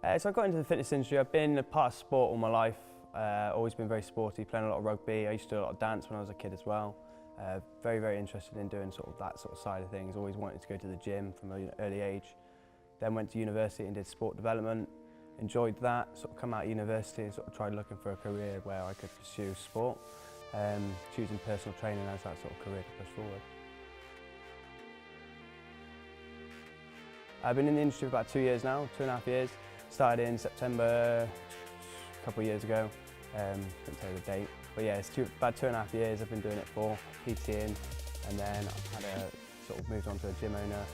So I got into the fitness industry. I've been a part of sport all my life, always been very sporty, playing a lot of rugby. I used to do a lot of dance when I was a kid as well. Very, very interested in doing sort of that sort of side of things, always wanted to go to the gym from an early age. Then went to university and did sport development, enjoyed that, sort of come out of university and sort of tried looking for a career where I could pursue sport, choosing personal training as that sort of career to push forward. I've been in the industry for about 2 years now, 2.5 years. Started in September a couple of years ago, couldn't tell you the date. But yeah, it's about 2.5 years I've been doing it for, PTing, and then I've had sort of moved on to a gym owner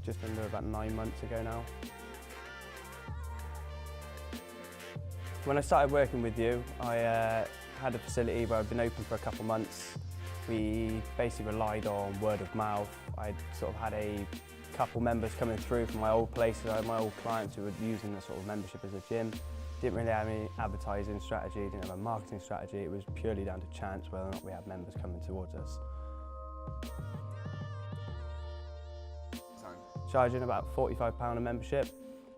just under about 9 months ago now. When I started working with you, I had a facility where I'd been open for a couple of months. We basically relied on word of mouth. I'd sort of had a couple members coming through from my old places, my old clients who were using the sort of membership as a gym. Didn't really have any advertising strategy, didn't have a marketing strategy. It was purely down to chance whether or not we had members coming towards us. Charging about £45 a membership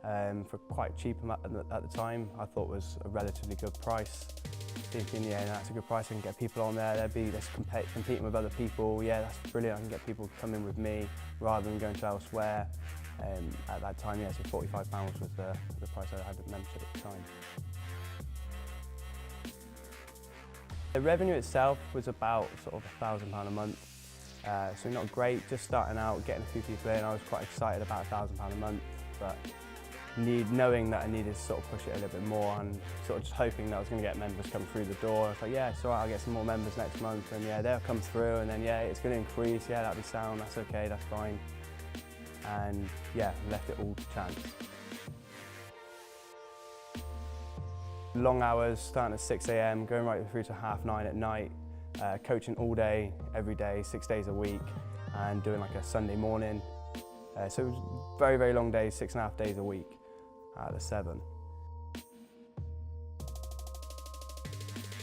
for quite cheap at the time. I thought was a relatively good price. Thinking, yeah, that's a good price, I can get people on there, let's competing with other people, yeah, that's brilliant, I can get people coming with me rather than going to elsewhere. At that time, yeah, so £45 was the price I had at membership at the time. The revenue itself was about sort of £1,000 a month, so not great, just starting out, getting a few people in. I was quite excited about £1,000 a month, but knowing that I needed to sort of push it a little bit more and sort of just hoping that I was going to get members come through the door. I was like, yeah, it's all right, I'll get some more members next month, and yeah, they'll come through, and then yeah, it's going to increase, yeah, that'll be sound, that's okay, that's fine. And yeah, left it all to chance. Long hours, starting at 6 AM, going right through to 9:30 at night, coaching all day, every day, 6 days a week, and doing like a Sunday morning. So it was very, very long days, 6.5 days a week out of the 7.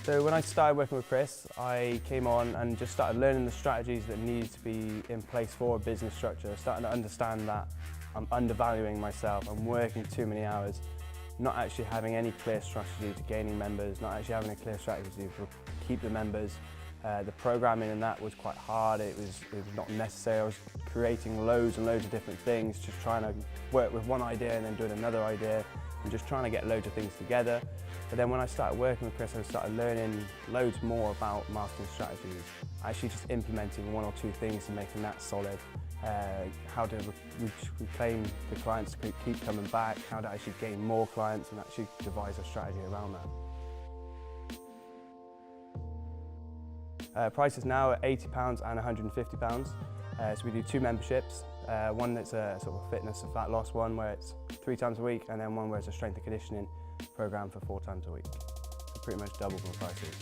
So when I started working with Chris, I came on and just started learning the strategies that needed to be in place for a business structure, starting to understand that I'm undervaluing myself, I'm working too many hours, not actually having any clear strategy to gaining members, not actually having a clear strategy to keep the members. The programming in that was quite hard, it was not necessary. I was creating loads and loads of different things, just trying to work with one idea and then doing another idea and just trying to get loads of things together. But then when I started working with Chris, I started learning loads more about marketing strategies, actually just implementing 1 or 2 things and making that solid. How to reclaim the clients to keep coming back, how to actually gain more clients and actually devise a strategy around that. Prices now are £80 and £150. So we do 2 memberships. One that's a sort of fitness and fat loss one where it's 3 times a week, and then one where it's a strength and conditioning program for 4 times a week. So pretty much double the prices.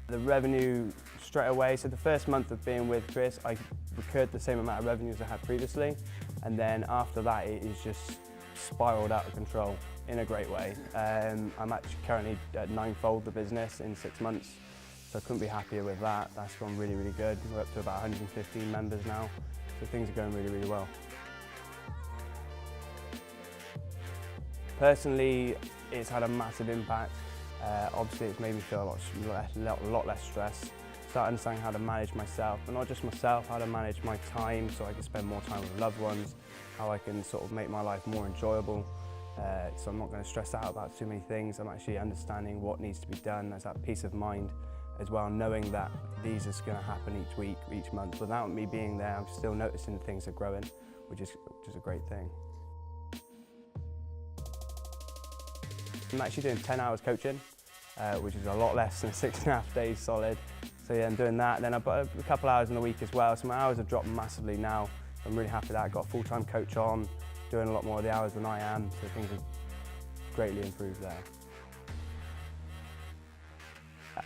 The revenue straight away, so the first month of being with Chris, I recurred the same amount of revenue as I had previously, and then after that it is just spiraled out of control in a great way. I'm actually currently at 9-fold the business in 6 months, so I couldn't be happier with that. That's gone really, really good. We're up to about 115 members now, so things are going really, really well. Personally, it's had a massive impact. Obviously, it's made me feel a lot less stress. Start understanding how to manage myself, but not just myself, how to manage my time so I can spend more time with loved ones, how I can sort of make my life more enjoyable. So I'm not going to stress out about too many things. I'm actually understanding what needs to be done. There's that peace of mind as well, knowing that these are going to happen each week, each month. Without me being there, I'm still noticing things are growing, which is a great thing. I'm actually doing 10 hours coaching, which is a lot less than 6.5 days solid. So yeah, I'm doing that. Then I've got a couple hours in the week as well, so my hours have dropped massively now. I'm really happy that I've got a full-time coach on, doing a lot more of the hours than I am, so things have greatly improved there.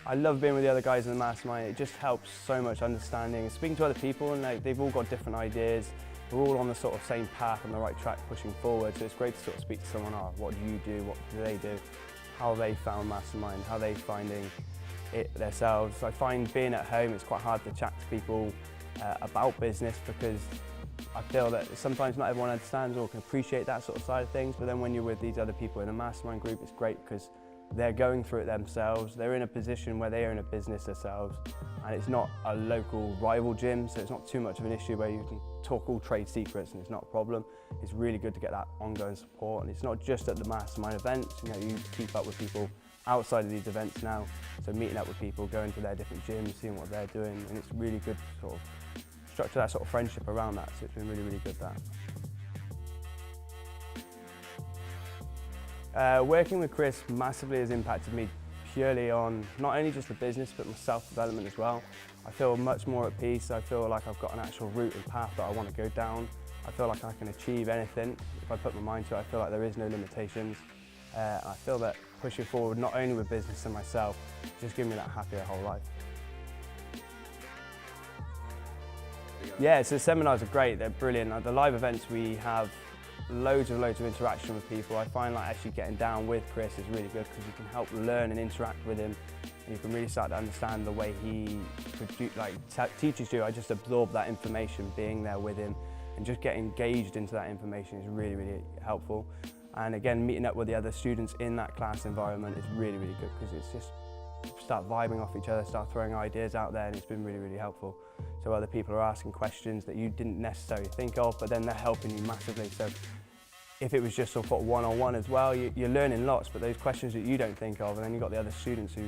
I love being with the other guys in the Mastermind. It just helps so much understanding and speaking to other people, and they've all got different ideas. We're all on the sort of same path, on the right track, pushing forward. So it's great to sort of speak to someone, what do you do, what do they do, how they found Mastermind, how they finding it themselves. I find being at home, it's quite hard to chat to people about business because I feel that sometimes not everyone understands or can appreciate that sort of side of things, but then when you're with these other people in a mastermind group, it's great because they're going through it themselves. They're in a position where they own a business themselves, and it's not a local rival gym, so it's not too much of an issue where you can talk all trade secrets and it's not a problem. It's really good to get that ongoing support, and it's not just at the mastermind events. You know, you keep up with people outside of these events now, so meeting up with people, going to their different gyms, seeing what they're doing, and it's really good to sort of structure that sort of friendship around that, so it's been really, really good that. Working with Chris massively has impacted me purely on not only just the business but my self-development as well. I feel much more at peace. I feel like I've got an actual route and path that I want to go down. I feel like I can achieve anything if I put my mind to it. I feel like there is no limitations. I feel that pushing forward not only with business and myself, just giving me that happier whole life. Yeah, so seminars are great, they're brilliant. At the live events we have loads of interaction with people. I find like actually getting down with Chris is really good because you can help learn and interact with him, and you can really start to understand the way he teaches you. I just absorb that information being there with him, and just get engaged into that information is really, really helpful. And again, meeting up with the other students in that class environment is really, really good because it's just start vibing off each other, start throwing ideas out there, and it's been really, really helpful. So other people are asking questions that you didn't necessarily think of, but then they're helping you massively. So if it was just sort of one-on-one as well, you're learning lots, but those questions that you don't think of, and then you've got the other students who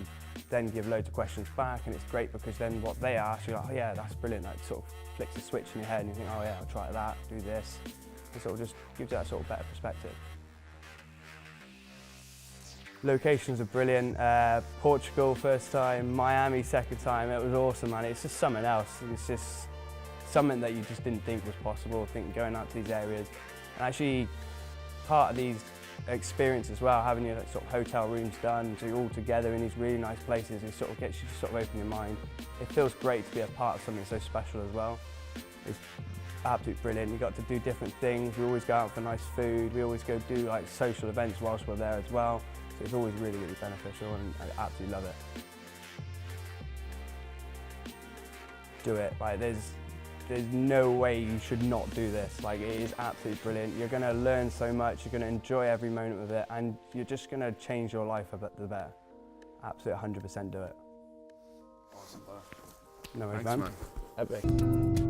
then give loads of questions back, and it's great because then what they ask, you're like, oh yeah, that's brilliant. That sort of flicks a switch in your head and you think, oh yeah, I'll try that, do this. It sort of just gives you that sort of better perspective. Locations are brilliant. Portugal first time, Miami second time. It was awesome, man. It's just something else. It's just something that you just didn't think was possible. Going out to these areas, and actually part of these experiences as well, having your sort of hotel rooms done, so you're all together in these really nice places. It sort of gets you to sort of open your mind. It feels great to be a part of something so special as well. It's absolutely brilliant. You got to do different things. We always go out for nice food. We always go do like social events whilst we're there as well. So it's always really, really beneficial, and I absolutely love it. Do it. Like there's no way you should not do this. Like it is absolutely brilliant. You're going to learn so much. You're going to enjoy every moment of it, and you're just going to change your life a bit the better. Absolutely 100% do it. Awesome, bro. No worries, Thanks, man. man. Epic.